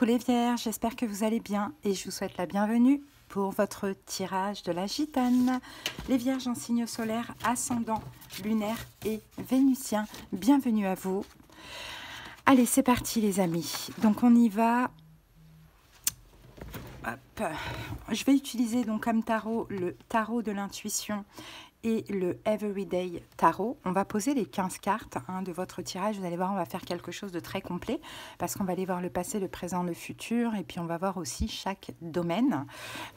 Coucou les vierges, j'espère que vous allez bien et je vous souhaite la bienvenue pour votre tirage de la gitane. Les vierges en signe solaire, ascendant, lunaire et vénusien, bienvenue à vous. Allez, c'est parti les amis, donc on y va. Hop. Je vais utiliser donc comme tarot le tarot de l'intuition et le Everyday Tarot. On va poser les 15 cartes de votre tirage. Vous allez voir, on va faire quelque chose de très complet parce qu'on va aller voir le passé, le présent, le futur et puis on va voir aussi chaque domaine.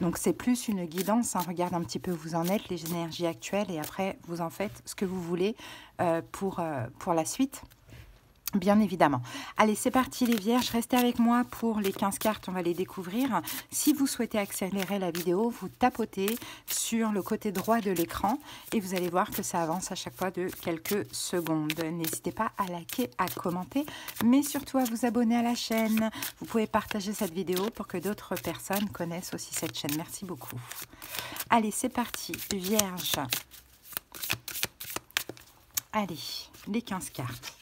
Donc c'est plus une guidance. Regarde un petit peu où vous en êtes, les énergies actuelles et après vous en faites ce que vous voulez pour la suite. Bien évidemment. Allez, c'est parti les vierges, restez avec moi pour les 15 cartes, on va les découvrir. Si vous souhaitez accélérer la vidéo, vous tapotez sur le côté droit de l'écran et vous allez voir que ça avance à chaque fois de quelques secondes. N'hésitez pas à liker, à commenter, mais surtout à vous abonner à la chaîne. Vous pouvez partager cette vidéo pour que d'autres personnes connaissent aussi cette chaîne. Merci beaucoup. Allez, c'est parti, vierge. Allez, les 15 cartes.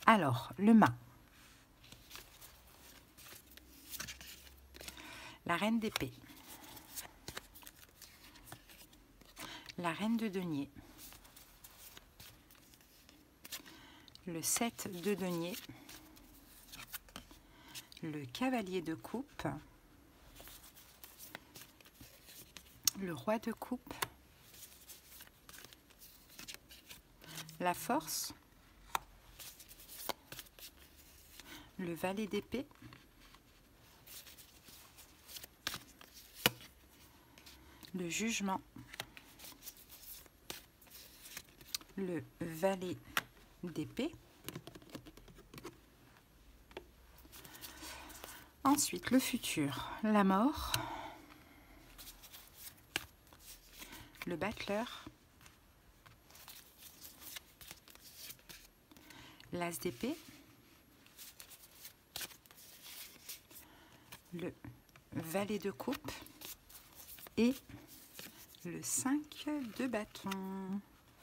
Alors, le mât, la reine d'épée, la reine de denier, le 7 de denier, le cavalier de coupe, le roi de coupe, la force, le valet d'épée, le jugement, le valet d'épée, ensuite le futur, la mort, le battleur, l'as d'épée, le valet de coupe et le 5 de bâton.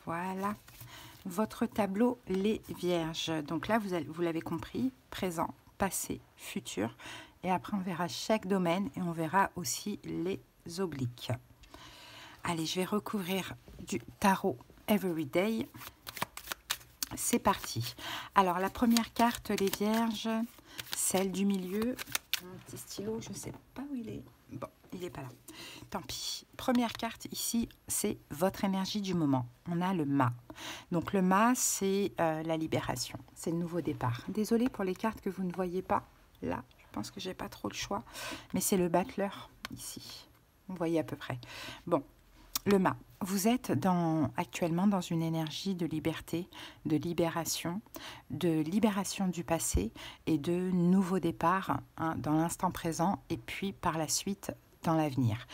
Voilà votre tableau les vierges. Donc là vous l'avez compris, présent, passé, futur et après on verra chaque domaine et on verra aussi les obliques. Allez, je vais recouvrir du tarot Everyday. C'est parti. Alors la première carte les vierges, celle du milieu. Mon petit stylo, je ne sais pas où il est. Bon, il n'est pas là. Tant pis. Première carte ici, c'est votre énergie du moment. On a le mât. Donc le mât, c'est la libération. C'est le nouveau départ. Désolée pour les cartes que vous ne voyez pas. Là, je pense que j'ai pas trop le choix. Mais c'est le battleur ici. Vous voyez à peu près. Bon, le mât. Vous êtes actuellement dans une énergie de liberté, de libération du passé et de nouveau départ dans l'instant présent et puis par la suite dans l'avenir.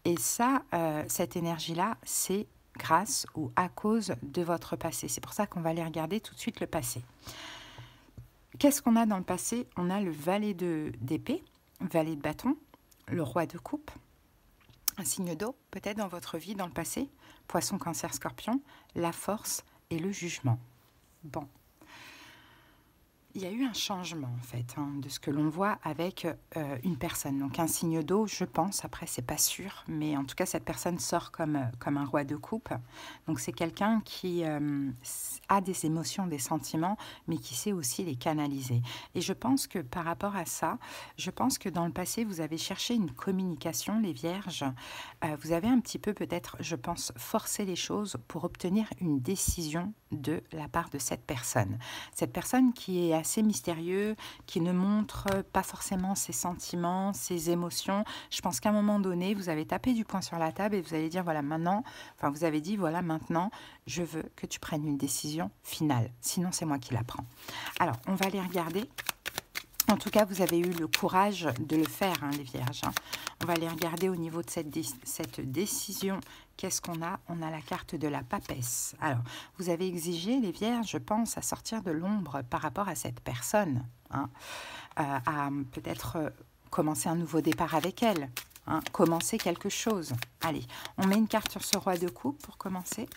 Et ça, cette énergie-là, c'est grâce ou à cause de votre passé. C'est pour ça qu'on va aller regarder tout de suite le passé. Qu'est-ce qu'on a dans le passé? On a le valet d'épée, valet de bâton, le roi de coupe, un signe d'eau, peut-être dans votre vie, dans le passé, poisson, cancer, scorpion, la force et le jugement. Bon. Il y a eu un changement, en fait, de ce que l'on voit avec une personne. Donc, un signe d'eau, je pense, après, c'est pas sûr, mais en tout cas, cette personne sort comme un roi de coupe. Donc, c'est quelqu'un qui a des émotions, des sentiments, mais qui sait aussi les canaliser. Et je pense que par rapport à ça, je pense que dans le passé, vous avez cherché une communication, les vierges. Vous avez un petit peu, peut-être, je pense, forcé les choses pour obtenir une décision de la part de cette personne. Cette personne qui est assez mystérieux, qui ne montre pas forcément ses sentiments, ses émotions. Je pense qu'à un moment donné, vous avez tapé du poing sur la table et vous allez dire, voilà, maintenant, enfin, vous avez dit, voilà, maintenant, je veux que tu prennes une décision finale. Sinon, c'est moi qui la prends. Alors, on va aller regarder. En tout cas, vous avez eu le courage de le faire, les vierges. On va aller regarder au niveau de cette décision. Qu'est-ce qu'on a? On a la carte de la papesse. Alors, vous avez exigé, les vierges, je pense, à sortir de l'ombre par rapport à cette personne. À peut-être commencer un nouveau départ avec elle. Commencer quelque chose. Allez, on met une carte sur ce roi de coupe pour commencer.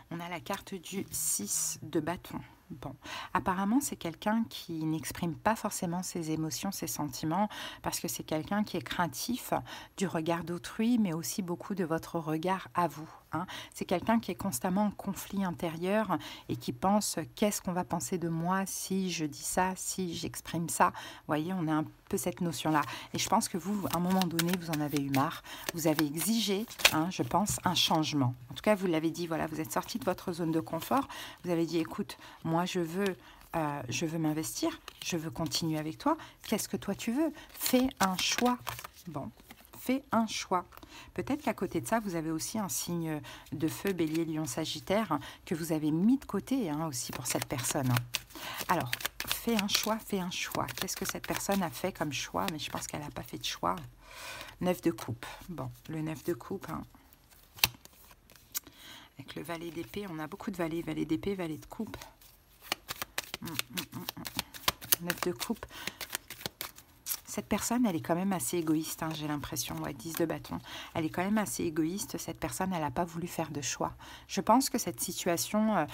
On a la carte du 6 de bâton. Bon, apparemment, c'est quelqu'un qui n'exprime pas forcément ses émotions, ses sentiments, parce que c'est quelqu'un qui est craintif du regard d'autrui, mais aussi beaucoup de votre regard à vous. Hein. C'est quelqu'un qui est constamment en conflit intérieur et qui pense qu'est-ce qu'on va penser de moi si je dis ça, si j'exprime ça. Vous voyez, on a un peu cette notion-là. Et je pense que vous, à un moment donné, vous en avez eu marre. Vous avez exigé, hein, je pense, un changement. En tout cas, vous l'avez dit, voilà, vous êtes sorti de votre zone de confort. Vous avez dit, écoute, moi, je veux m'investir, je veux continuer avec toi. Qu'est-ce que toi, tu veux? Fais un choix. Bon, fais un choix. Peut-être qu'à côté de ça, vous avez aussi un signe de feu, bélier, lion, sagittaire, hein, que vous avez mis de côté hein, aussi pour cette personne. Alors, fais un choix, fais un choix. Qu'est-ce que cette personne a fait comme choix? Mais je pense qu'elle n'a pas fait de choix. 9 de coupe. Bon, le 9 de coupe. Hein. Avec le valet d'épée, on a beaucoup de valets. Valet d'épée, valet de coupe. 9 de coupe. Cette personne, elle est quand même assez égoïste, hein, j'ai l'impression. Ouais, 10 de bâton. Elle est quand même assez égoïste. Cette personne, elle n'a pas voulu faire de choix. Je pense que cette situation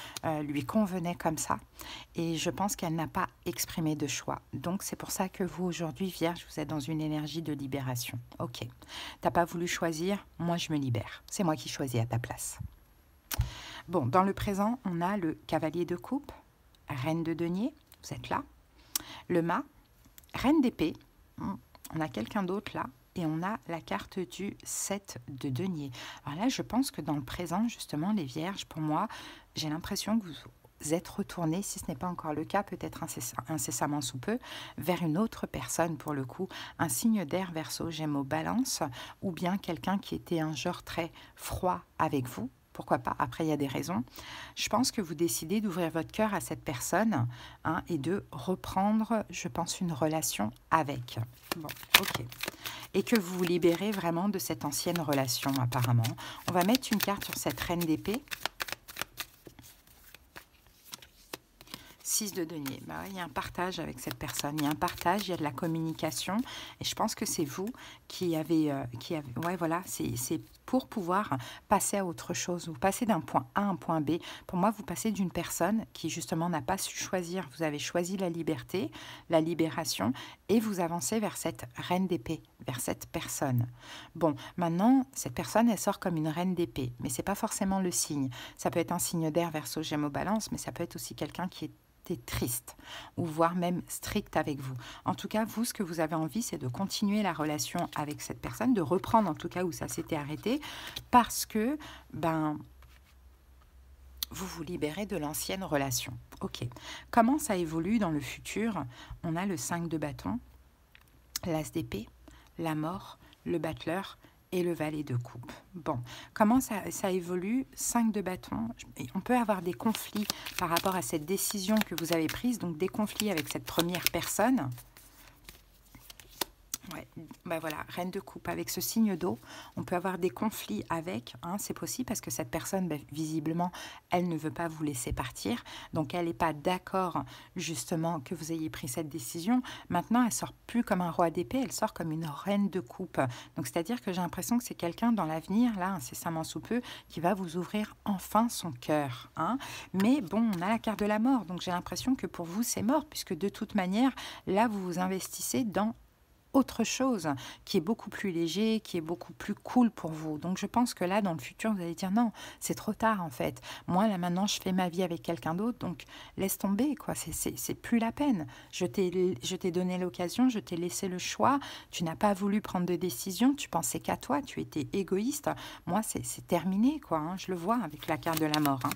lui convenait comme ça. Et je pense qu'elle n'a pas exprimé de choix. Donc, c'est pour ça que vous, aujourd'hui, Vierge, vous êtes dans une énergie de libération. Ok. Tu n'as pas voulu choisir, moi, je me libère. C'est moi qui choisis à ta place. Bon, dans le présent, on a le cavalier de coupe, reine de denier, vous êtes là. Le mât, reine d'épée. On a quelqu'un d'autre là et on a la carte du 7 de denier. Alors là, je pense que dans le présent, justement, les vierges, pour moi, j'ai l'impression que vous êtes retournés, si ce n'est pas encore le cas, peut-être incessamment sous peu, vers une autre personne pour le coup, un signe d'air Verseau, Gémeaux, Balance, ou bien quelqu'un qui était un genre très froid avec vous. Pourquoi pas? Après, il y a des raisons. Je pense que vous décidez d'ouvrir votre cœur à cette personne hein, et de reprendre, je pense, une relation avec. Bon, ok. Et que vous vous libérez vraiment de cette ancienne relation, apparemment. On va mettre une carte sur cette reine d'épée. 6 de denier. Bah ouais, il y a un partage avec cette personne. Il y a un partage, il y a de la communication. Et je pense que c'est vous qui avez... ouais, voilà, c'est pour pouvoir passer à autre chose. Vous passez d'un point A à un point B. Pour moi, vous passez d'une personne qui, justement, n'a pas su choisir. Vous avez choisi la liberté, la libération, et vous avancez vers cette reine d'épée, vers cette personne. Bon, maintenant, cette personne, elle sort comme une reine d'épée. Mais ce n'est pas forcément le signe. Ça peut être un signe d'air, Verseau, Gémeaux, Balance, mais ça peut être aussi quelqu'un qui est triste ou voire même strict avec vous. En tout cas, vous, ce que vous avez envie, c'est de continuer la relation avec cette personne, de reprendre en tout cas où ça s'était arrêté, parce que ben vous vous libérez de l'ancienne relation. Ok. Comment ça évolue dans le futur? On a le 5 de bâton, l'as d'épée, la mort, le battleur et le valet de coupe. Bon, comment ça évolue? 5 de bâton. On peut avoir des conflits par rapport à cette décision que vous avez prise, donc des conflits avec cette première personne. Ouais, ben voilà, reine de coupe avec ce signe d'eau, on peut avoir des conflits avec, hein, c'est possible parce que cette personne, ben, visiblement, elle ne veut pas vous laisser partir, donc elle n'est pas d'accord justement que vous ayez pris cette décision. Maintenant, elle sort plus comme un roi d'épée, elle sort comme une reine de coupe. Donc c'est-à-dire que j'ai l'impression que c'est quelqu'un dans l'avenir, là, incessamment sous peu, qui va vous ouvrir enfin son cœur. Hein. Mais bon, on a la carte de la mort, donc j'ai l'impression que pour vous, c'est mort, puisque de toute manière, là, vous vous investissez dans autre chose qui est beaucoup plus léger, qui est beaucoup plus cool pour vous. Donc je pense que là, dans le futur, vous allez dire non, c'est trop tard en fait. Moi, là maintenant, je fais ma vie avec quelqu'un d'autre, donc laisse tomber, quoi. C'est plus la peine. Je t'ai donné l'occasion, je t'ai laissé le choix. Tu n'as pas voulu prendre de décision, tu pensais qu'à toi, tu étais égoïste. Moi, c'est terminé, quoi. Hein. Je le vois avec la carte de la mort. Hein.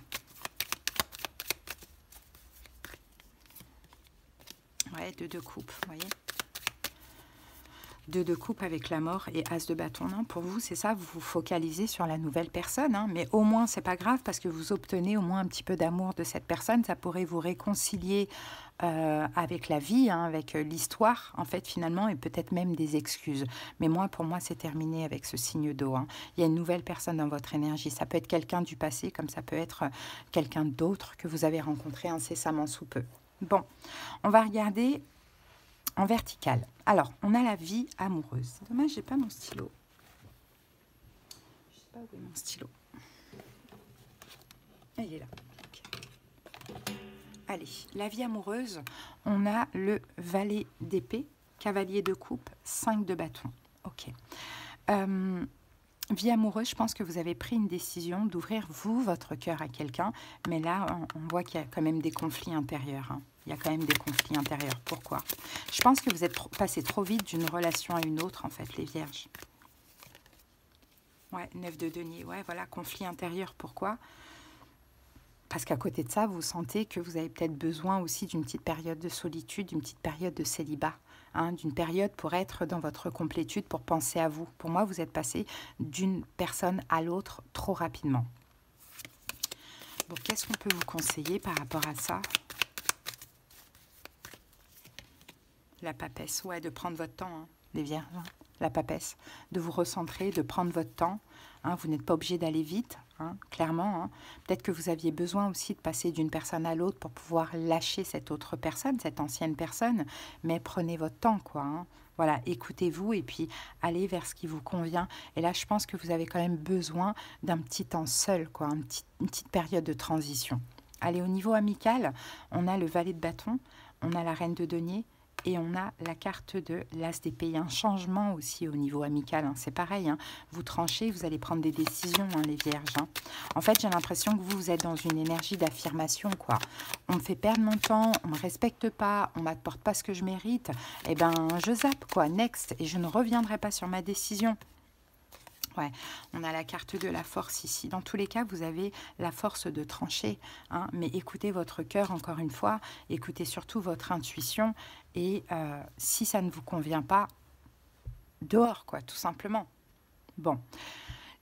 Ouais, 2 de coupe, vous voyez. 2 de coupe avec la mort et as de bâton. Non, pour vous, c'est ça, vous vous focalisez sur la nouvelle personne. Hein, mais au moins, c'est pas grave parce que vous obtenez au moins un petit peu d'amour de cette personne. Ça pourrait vous réconcilier avec la vie, hein, avec l'histoire, en fait, finalement, et peut-être même des excuses. Mais moi, pour moi, c'est terminé avec ce signe d'eau. Hein. Il y a une nouvelle personne dans votre énergie. Ça peut être quelqu'un du passé, comme ça peut être quelqu'un d'autre que vous avez rencontré incessamment sous peu. Bon, on va regarder en vertical. Alors, on a la vie amoureuse. C'est dommage, j'ai pas mon stylo. Je sais pas où est mon stylo. Ah, il est là. Okay. Allez, la vie amoureuse, on a le valet d'épée, cavalier de coupe, 5 de bâton. Ok. Vie amoureuse, je pense que vous avez pris une décision d'ouvrir, vous, votre cœur à quelqu'un. Mais là, on voit qu'il y a quand même des conflits intérieurs. Hein. Il y a quand même des conflits intérieurs. Pourquoi? Je pense que vous êtes passé trop vite d'une relation à une autre, en fait, les vierges. Ouais, 9 de denier. Ouais, voilà, conflit intérieur. Pourquoi? Parce qu'à côté de ça, vous sentez que vous avez peut-être besoin aussi d'une petite période de solitude, d'une petite période de célibat. Hein, d'une période pour être dans votre complétude, pour penser à vous. Pour moi, vous êtes passé d'une personne à l'autre trop rapidement. Bon, qu'est-ce qu'on peut vous conseiller par rapport à ça? La papesse, ouais, de prendre votre temps, hein, les vierges. Hein. La papesse, de vous recentrer, de prendre votre temps. Hein, vous n'êtes pas obligé d'aller vite, hein, clairement. Hein. Peut-être que vous aviez besoin aussi de passer d'une personne à l'autre pour pouvoir lâcher cette autre personne, cette ancienne personne. Mais prenez votre temps, quoi. Hein. Voilà, écoutez-vous et puis allez vers ce qui vous convient. Et là, je pense que vous avez quand même besoin d'un petit temps seul, quoi, une petite période de transition. Allez, au niveau amical, on a le valet de bâton, on a la reine de denier, et on a la carte de l'as d'épée. Un changement aussi au niveau amical. Hein. C'est pareil. Hein. Vous tranchez, vous allez prendre des décisions, hein, les vierges. Hein. En fait, j'ai l'impression que vous êtes dans une énergie d'affirmation, quoi. On me fait perdre mon temps, on ne me respecte pas, on ne m'apporte pas ce que je mérite. Eh bien, je zappe, quoi. Next. Et je ne reviendrai pas sur ma décision. Ouais, on a la carte de la force ici. Dans tous les cas, vous avez la force de trancher. Hein, mais écoutez votre cœur, encore une fois. Écoutez surtout votre intuition. Et si ça ne vous convient pas, dehors, quoi, tout simplement. Bon.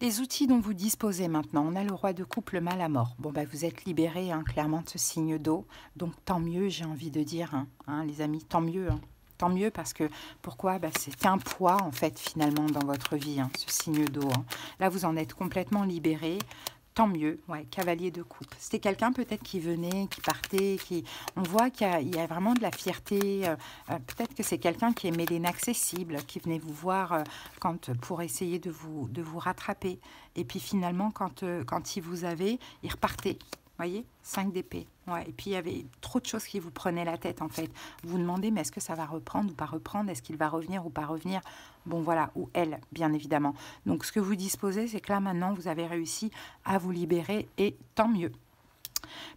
Les outils dont vous disposez maintenant. On a le roi de coupe, le mal à mort. Bon, bah, vous êtes libérés, hein, clairement, de ce signe d'eau. Donc, tant mieux, j'ai envie de dire, hein, les amis, tant mieux, hein. Tant mieux parce que, pourquoi? Bah, c'est un poids, en fait, finalement, dans votre vie, hein, ce signe d'eau. Hein. Là, vous en êtes complètement libéré. Tant mieux, ouais, cavalier de coupe. C'était quelqu'un peut-être qui venait, qui partait, qui... On voit qu'il y a vraiment de la fierté. Peut-être que c'est quelqu'un qui aimait l'inaccessible, qui venait vous voir pour essayer de vous rattraper. Et puis finalement, quand il vous avait, il repartait. Voyez, 5 d'épée. Ouais, et puis, il y avait trop de choses qui vous prenaient la tête, en fait. Vous vous demandez, mais est-ce que ça va reprendre ou pas reprendre? Est-ce qu'il va revenir ou pas revenir? Bon, voilà, ou elle, bien évidemment. Donc, ce que vous disposez, c'est que là, maintenant, vous avez réussi à vous libérer, et tant mieux.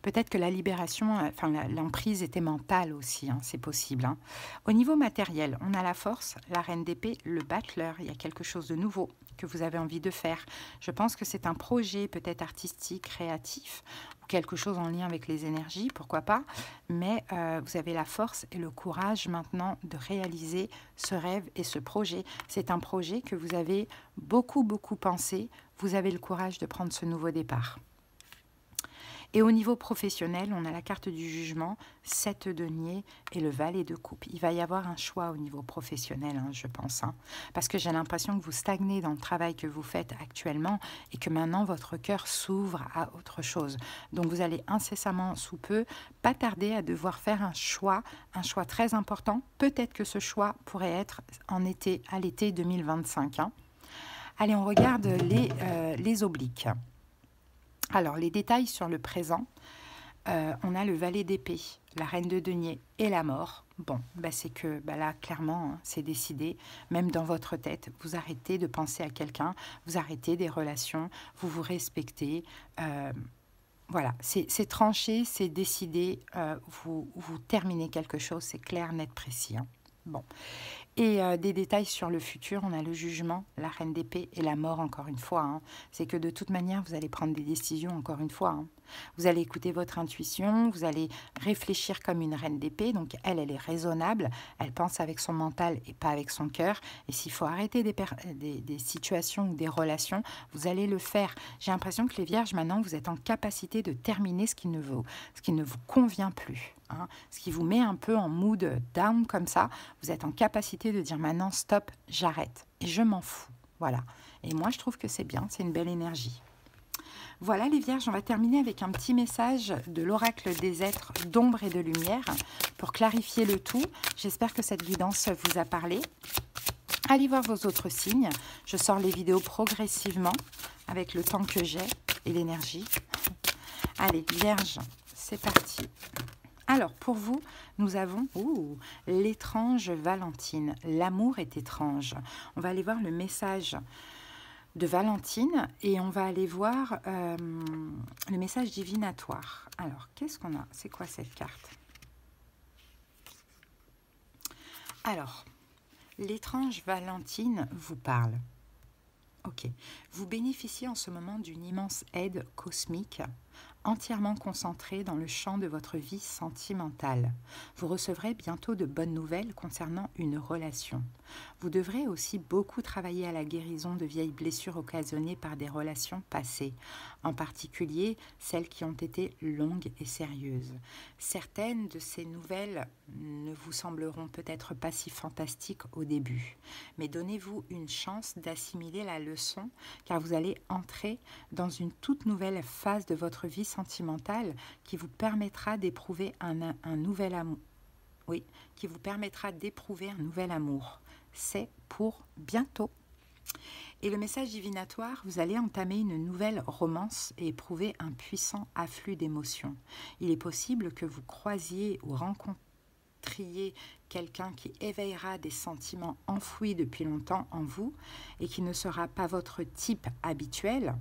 Peut-être que la libération, enfin, l'emprise était mentale aussi, hein, c'est possible. Hein. Au niveau matériel, on a la force, la reine d'épée, le battleur. Il y a quelque chose de nouveau que vous avez envie de faire. Je pense que c'est un projet peut-être artistique, créatif, ou quelque chose en lien avec les énergies, pourquoi pas. Mais vous avez la force et le courage maintenant de réaliser ce rêve et ce projet. C'est un projet que vous avez beaucoup pensé. Vous avez le courage de prendre ce nouveau départ. Et au niveau professionnel, on a la carte du jugement, 7 de denier et le valet de coupe. Il va y avoir un choix au niveau professionnel, hein, je pense. Hein, parce que j'ai l'impression que vous stagnez dans le travail que vous faites actuellement et que maintenant, votre cœur s'ouvre à autre chose. Donc, vous allez incessamment, sous peu, pas tarder à devoir faire un choix très important. Peut-être que ce choix pourrait être à l'été 2025. Hein. Allez, on regarde les obliques. Alors, les détails sur le présent, on a le valet d'épée, la reine de denier et la mort. Bon, bah c'est que bah là, clairement, hein, c'est décidé. Même dans votre tête, vous arrêtez de penser à quelqu'un, vous arrêtez des relations, vous vous respectez. Voilà, c'est tranché, c'est décidé, vous terminez quelque chose, c'est clair, net, précis. Hein. Bon. Et des détails sur le futur, on a le jugement, la reine d'épée et la mort encore une fois. Hein. C'est que de toute manière, vous allez prendre des décisions encore une fois. Hein. Vous allez écouter votre intuition, vous allez réfléchir comme une reine d'épée. Donc elle est raisonnable, elle pense avec son mental et pas avec son cœur. Et s'il faut arrêter des situations ou des relations, vous allez le faire. J'ai l'impression que les vierges, maintenant, vous êtes en capacité de terminer ce qui ne vous convient plus. Hein. Ce qui vous met un peu en mood down comme ça, vous êtes en capacité de dire maintenant stop, j'arrête et je m'en fous. Voilà. Et moi, je trouve que c'est bien, c'est une belle énergie. Voilà les vierges, on va terminer avec un petit message de l'oracle des êtres d'ombre et de lumière pour clarifier le tout. J'espère que cette guidance vous a parlé. Allez voir vos autres signes. Je sors les vidéos progressivement avec le temps que j'ai et l'énergie. Allez, vierge, c'est parti. Alors, pour vous, nous avons l'étrange Valentine. L'amour est étrange. On va aller voir le message de Valentine et on va aller voir le message divinatoire. Alors, qu'est-ce qu'on a? C'est quoi cette carte? Alors, l'étrange Valentine vous parle. Ok. Vous bénéficiez en ce moment d'une immense aide cosmique, entièrement concentrée dans le champ de votre vie sentimentale. Vous recevrez bientôt de bonnes nouvelles concernant une relation. Vous devrez aussi beaucoup travailler à la guérison de vieilles blessures occasionnées par des relations passées, en particulier celles qui ont été longues et sérieuses. Certaines de ces nouvelles ne vous sembleront peut-être pas si fantastiques au début, mais donnez-vous une chance d'assimiler la leçon, car vous allez entrer dans une toute nouvelle phase de votre vie sentimentale qui vous permettra d'éprouver un nouvel amour. Oui, qui vous permettra d'éprouver un nouvel amour. C'est pour bientôt. Et le message divinatoire, vous allez entamer une nouvelle romance et éprouver un puissant afflux d'émotions. Il est possible que vous croisiez ou rencontriez quelqu'un qui éveillera des sentiments enfouis depuis longtemps en vous et qui ne sera pas votre type habituel.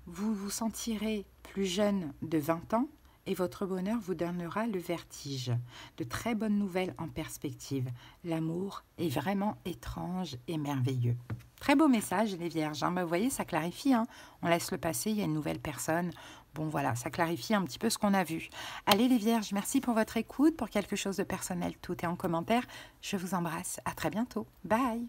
Vous vous sentirez plus jeune de 20 ans et votre bonheur vous donnera le vertige. De très bonnes nouvelles en perspective. L'amour est vraiment étrange et merveilleux. Très beau message, les vierges. Vous voyez, ça clarifie. On laisse le passé, il y a une nouvelle personne. Bon, voilà, ça clarifie un petit peu ce qu'on a vu. Allez, les vierges, merci pour votre écoute. Pour quelque chose de personnel, tout est en commentaire. Je vous embrasse. À très bientôt. Bye.